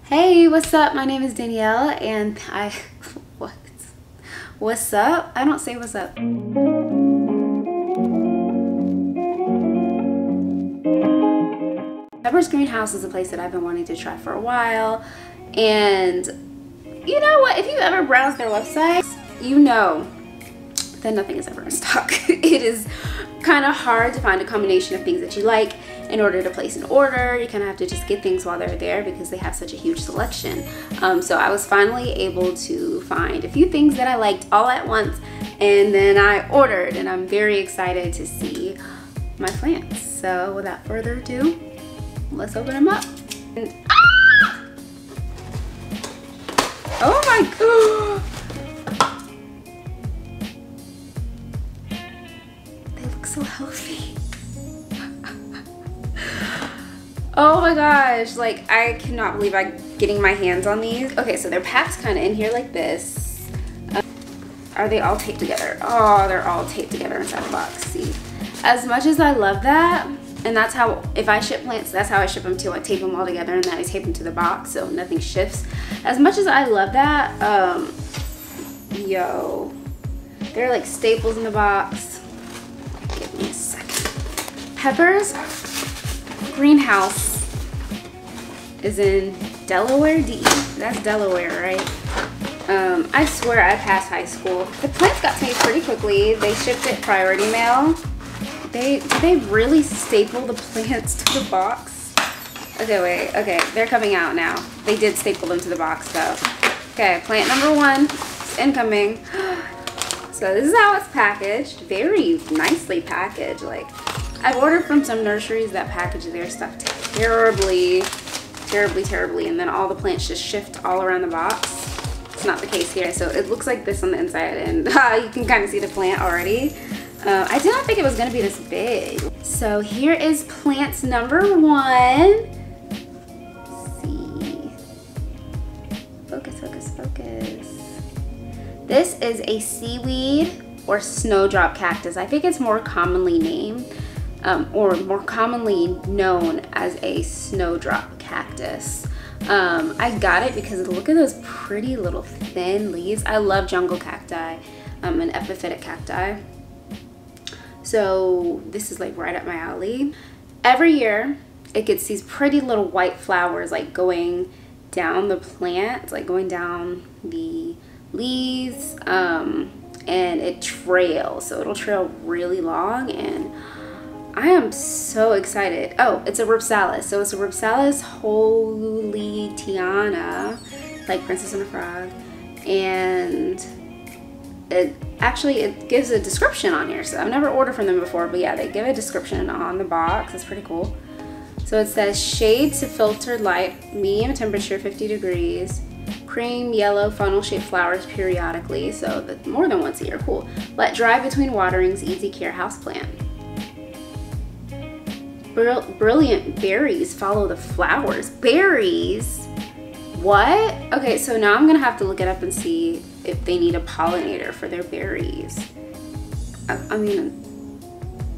Hey, what's up? My name is Danielle and what's up? I don't say what's up. Pepper's Greenhouse is a place that I've been wanting to try for a while, and you know what? If you've ever browsed their website, you know that nothing is ever in stock. It is kind of hard to find a combination of things that you like in order to place an order. You kind of have to just get things while they're there because they have such a huge selection. So I was finally able to find a few things that I liked all at once, and then I ordered, and I'm very excited to see my plants. So without further ado, let's open them up. And, ah! Oh my god! They look so healthy. Oh my gosh, like I cannot believe I'm getting my hands on these. Okay, so they're packed kind of in here like this. Are they all taped together? Oh, they're all taped together inside the box. See, as much as I love that, and that's how, if I ship plants, that's how I ship them too. I tape them all together and then I tape them to the box so nothing shifts. As much as I love that, yo, they're like staples in the box. Give me a second. Pepper's Greenhouse is in Delaware, DE. That's Delaware, right? I swear I passed high school. The plants got to me pretty quickly. They shipped it priority mail. They really staple the plants to the box. Okay, wait. Okay, they're coming out now. They did staple them to the box though. Okay, plant number 1 is incoming. So this is how it's packaged. Very nicely packaged. Like, I've ordered from some nurseries that package their stuff terribly, and then all the plants just shift all around the box. It's not the case here. So it looks like this on the inside, and you can kind of see the plant already. I did not think it was going to be this big. So here is plant number 1. Let's see. Focus, focus, focus. This is a seaweed or snowdrop cactus. I think it's more commonly named or more commonly known as a snowdrop cactus. I got it because look at those pretty little thin leaves. I love jungle cacti and epiphytic cacti. So this is like right up my alley. Every year it gets these pretty little white flowers like going down the plant, like going down the leaves, and it trails. So it'll trail really long, and I am so excited. Oh, it's a Ripsalis. So it's a Ripsalis Holitiana, like Princess and the Frog. And it gives a description on here. So I've never ordered from them before, but yeah, they give a description on the box. It's pretty cool. So it says shade to filtered light, medium temperature 50 degrees, cream yellow funnel shaped flowers periodically. So more than once a year. Cool. Let dry between waterings, easy care houseplant. Brilliant berries follow the flowers. Berries? What? Okay, so now I'm gonna have to look it up and see if they need a pollinator for their berries. I mean,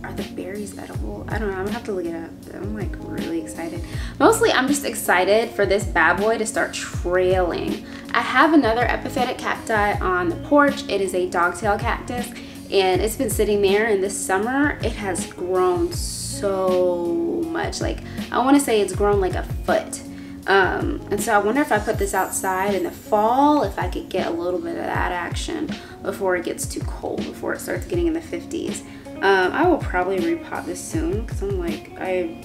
are the berries edible? I don't know, I'm gonna have to look it up. I'm like really excited. Mostly I'm just excited for this bad boy to start trailing. I have another epiphytic cacti on the porch. It is a dogtail cactus, and it's been sitting there, and this summer it has grown so much. Like, I want to say it's grown like a foot. And so I wonder if I put this outside in the fall, if I could get a little bit of that action before it gets too cold, before it starts getting in the 50s. I will probably repot this soon because I'm like, I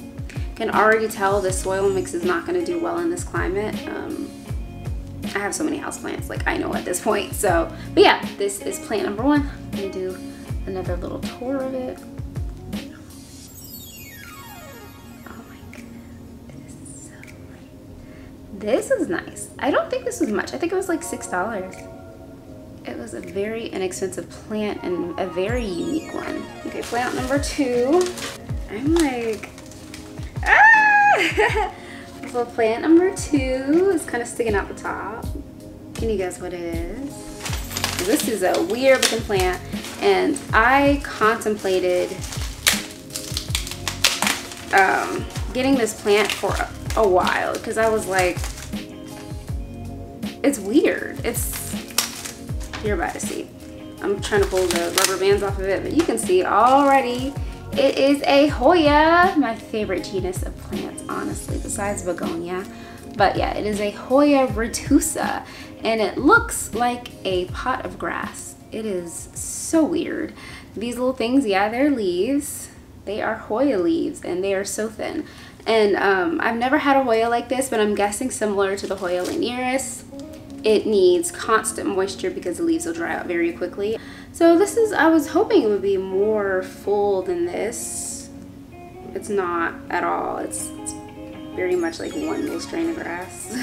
can already tell the soil mix is not going to do well in this climate. I have so many houseplants, like I know at this point. So, but yeah, this is plant number 1. I'm going to do another little tour of it. This is nice. I don't think this was much. I think it was like $6. It was a very inexpensive plant and a very unique one. Okay, plant number 2. I'm like, ah! So plant number 2 is kind of sticking out the top. Can you guess what it is? This is a weird looking plant, and I contemplated getting this plant for a while because I was like, It's weird. You're about to see. I'm trying to pull the rubber bands off of it, but you can see already. It is a Hoya, my favorite genus of plants, honestly, besides begonia. But yeah, it is a Hoya Retusa, and it looks like a pot of grass. It is so weird. These little things, yeah, they're leaves. They are Hoya leaves, and they are so thin. And I've never had a Hoya like this, but I'm guessing similar to the Hoya linearis. It needs constant moisture because the leaves will dry out very quickly. So this is, I was hoping it would be more full than this. It's not at all. It's very much like one little strain of grass.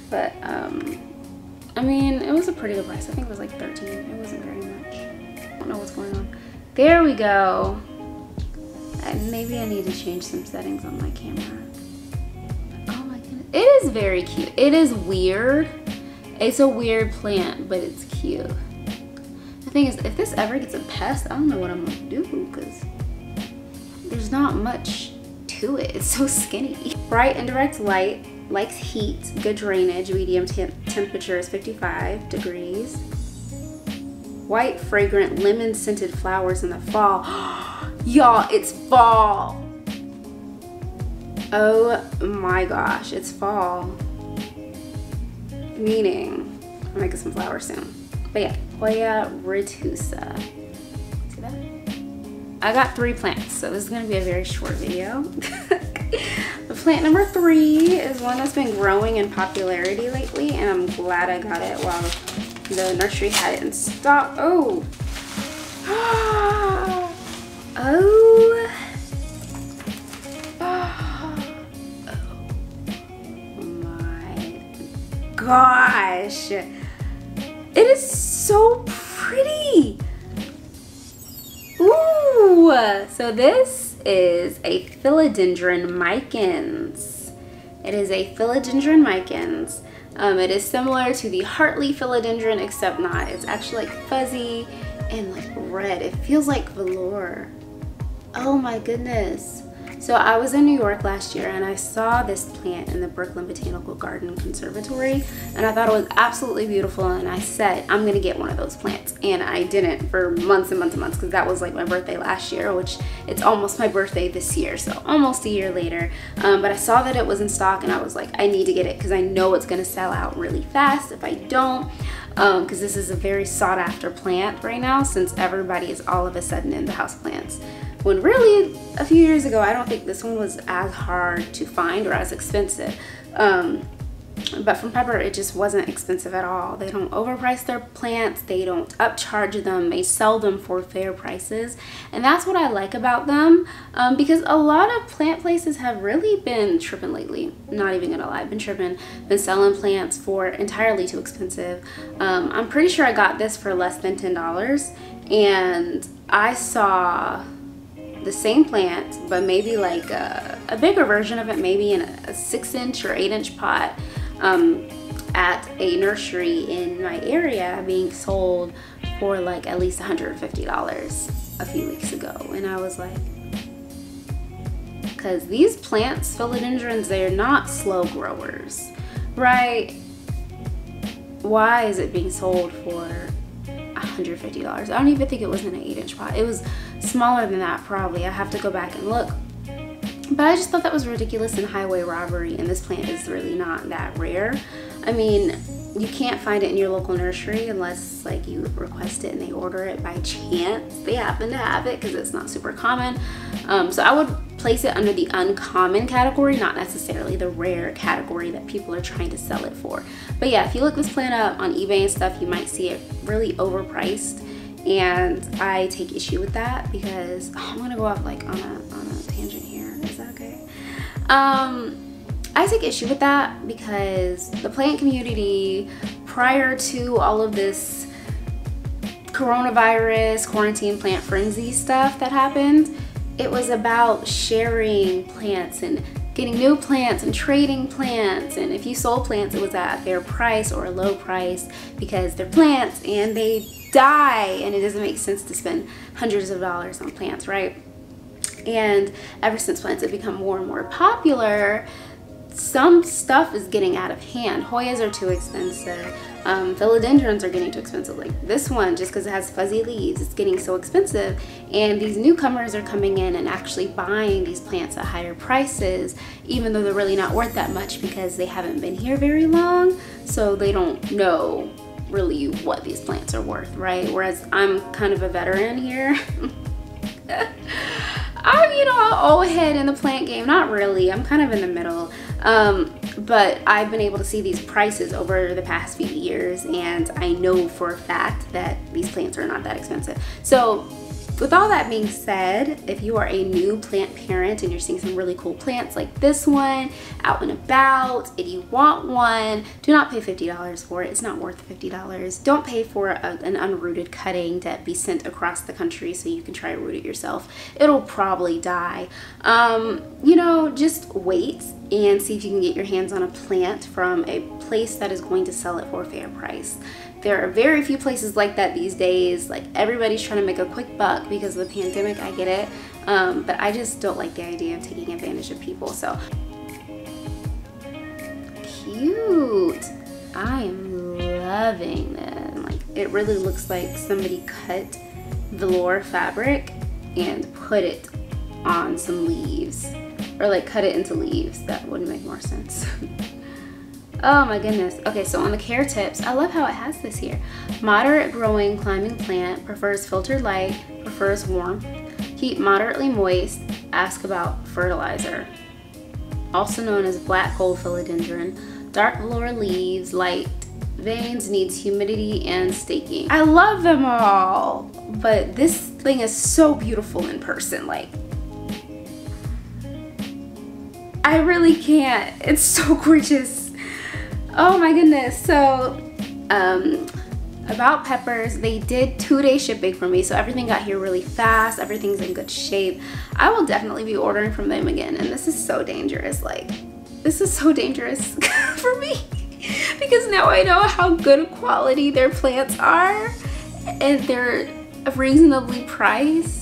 But I mean, it was a pretty good price. I think it was like 13. It wasn't very much. I don't know what's going on. There we go. And maybe I need to change some settings on my camera. Oh my goodness. It is very cute. It is weird. It's a weird plant, but it's cute. The thing is, if this ever gets a pest, I don't know what I'm gonna do, because there's not much to it. It's so skinny. Bright indirect light, likes heat, good drainage, medium temperature is 55 degrees. White, fragrant, lemon scented flowers in the fall. Y'all, it's fall. Oh my gosh, it's fall. Meaning, I'm making some flowers soon. But yeah, Hoya Retusa. See that? I got 3 plants, so this is gonna be a very short video. The plant number 3 is one that's been growing in popularity lately, and I'm glad I got it while the nursery had it in stock. Oh! Oh! Gosh, it is so pretty. Ooh, so this is a Philodendron Micans. It is a Philodendron Micans. It is similar to the Heartleaf philodendron, except not. It's actually like fuzzy and like red. It feels like velour. Oh my goodness. So I was in New York last year, and I saw this plant in the Brooklyn Botanical Garden Conservatory, and I thought it was absolutely beautiful, and I said, I'm gonna get one of those plants. And I didn't for months and months and months, because that was like my birthday last year, which it's almost my birthday this year, so almost a year later. But I saw that it was in stock, and I was like, I need to get it, because I know it's gonna sell out really fast if I don't. Because this is a very sought after plant right now, since everybody is all of a sudden into houseplants. When really, a few years ago, I don't think this one was as hard to find or as expensive. But from Pepper, it just wasn't expensive at all. They don't overprice their plants. They don't upcharge them. They sell them for fair prices. And that's what I like about them, because a lot of plant places have really been tripping lately. Not even gonna lie, been tripping. Been selling plants for entirely too expensive. I'm pretty sure I got this for less than $10. And I saw the same plant, but maybe like a bigger version of it, maybe in a 6-inch or 8-inch pot, at a nursery in my area, being sold for like at least $150 a few weeks ago. And I was like, because these plants, philodendrons, they're not slow growers, right? Why is it being sold for $150? I don't even think it was in an 8-inch pot. It was smaller than that, probably. I have to go back and look. But I just thought that was ridiculous and highway robbery, and this plant is really not that rare. I mean, you can't find it in your local nursery unless like you request it and they order it by chance. They happen to have it because it's not super common. So I would place it under the uncommon category, not necessarily the rare category that people are trying to sell it for. But yeah, if you look this plant up on eBay and stuff, you might see it really overpriced. And I take issue with that because I'm gonna go off like on a tangent here. Is that okay? I take issue with that because the plant community, prior to all of this coronavirus, quarantine, plant frenzy stuff that happened, it was about sharing plants and getting new plants and trading plants. And if you sold plants, it was at a fair price or a low price because they're plants and they die, and it doesn't make sense to spend hundreds of dollars on plants, right? And ever since plants have become more and more popular, some stuff is getting out of hand. Hoyas are too expensive. Philodendrons are getting too expensive. Like this one, just because it has fuzzy leaves, it's getting so expensive. And these newcomers are coming in and actually buying these plants at higher prices, even though they're really not worth that much because they haven't been here very long. So they don't know really what these plants are worth, right? Whereas I'm kind of a veteran here. I'm, you know, an old head in the plant game. Not really. I'm kind of in the middle. But I've been able to see these prices over the past few years, and I know for a fact that these plants are not that expensive. So with all that being said, if you are a new plant parent and you're seeing some really cool plants like this one out and about, and you want one, do not pay $50 for it. It's not worth $50. Don't pay for an unrooted cutting to be sent across the country so you can try to root it yourself. It'll probably die. You know, just wait and see if you can get your hands on a plant from a place that is going to sell it for a fair price. There are very few places like that these days. Like, everybody's trying to make a quick buck because of the pandemic. I get it, but I just don't like the idea of taking advantage of people. So cute. I am loving this. Like, it really looks like somebody cut velour fabric and put it on some leaves, or like cut it into leaves. That would make more sense. Oh my goodness. Okay, so on the care tips, I love how it has this here. Moderate growing climbing plant, prefers filtered light, prefers warmth, keep moderately moist, ask about fertilizer. Also known as black gold philodendron, dark velour leaves, light veins, needs humidity and staking. I love them all, but this thing is so beautiful in person. Like, I really can't. It's so gorgeous. Oh my goodness. So about peppers, they did 2-day shipping for me, so everything got here really fast. Everything's in good shape. I will definitely be ordering from them again, and this is so dangerous. Like, this is so dangerous for me because now I know how good quality their plants are, and they're reasonably priced.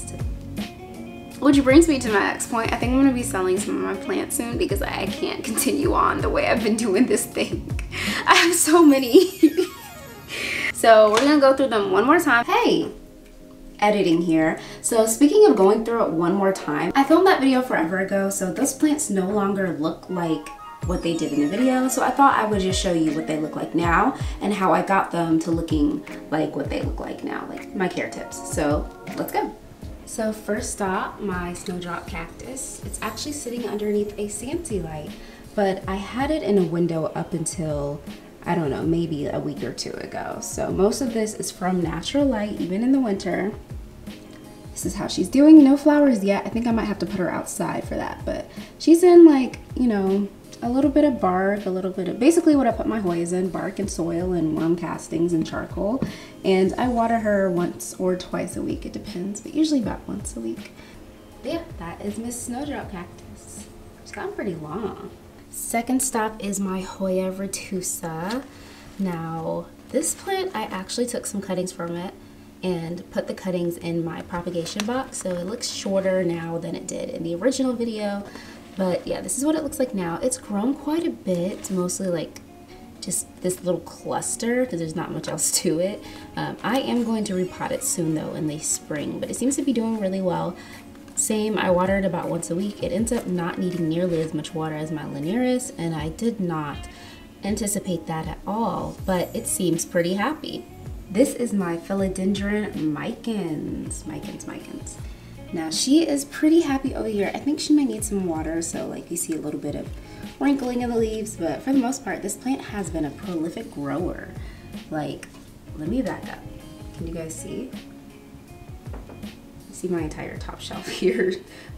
Which brings me to my next point. I think I'm gonna be selling some of my plants soon because I can't continue on the way I've been doing this thing. I have so many. So we're gonna go through them one more time. Hey, editing here. So speaking of going through it one more time, I filmed that video forever ago, so those plants no longer look like what they did in the video. So I thought I would just show you what they look like now and how I got them to looking like what they look like now, like my care tips. So let's go. So first stop, my Snowdrop Cactus. It's actually sitting underneath a Santy light, but I had it in a window up until, I don't know, maybe a week or two ago. So most of this is from natural light, even in the winter. This is how she's doing. No flowers yet. I think I might have to put her outside for that, but she's in, like, you know, a little bit of bark, a little bit of basically what I put my Hoyas in, bark and soil and worm castings and charcoal. And I water her once or twice a week, it depends, but usually about once a week. But yeah, that is Miss Snowdrop Cactus. She's gotten pretty long. Second stop is my Hoya Retusa. Now, this plant, I actually took some cuttings from it and put the cuttings in my propagation box, so it looks shorter now than it did in the original video. But yeah, this is what it looks like now. It's grown quite a bit, mostly like just this little cluster because there's not much else to it. I am going to repot it soon though in the spring, but it seems to be doing really well. Same, I water it about once a week. It ends up not needing nearly as much water as my Linearis, and I did not anticipate that at all, but it seems pretty happy. This is my Philodendron Micans. Micans. Now she is pretty happy over here. I think she might need some water, so like you see a little bit of wrinkling in the leaves, but for the most part, this plant has been a prolific grower. Like, let me back up. Can you guys see? See my entire top shelf here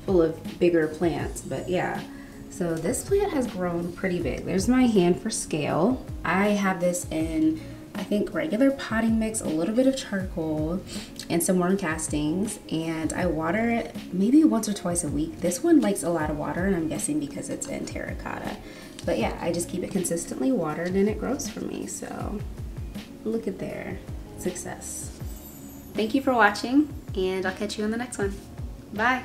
full of bigger plants, but yeah. So this plant has grown pretty big. There's my hand for scale. I have this in, I think, regular potting mix, a little bit of charcoal, and some worm castings, and I water it maybe once or twice a week. This one likes a lot of water, and I'm guessing because it's in terracotta. But yeah, I just keep it consistently watered and it grows for me, so look at there. Success. Thank you for watching, and I'll catch you on the next one. Bye.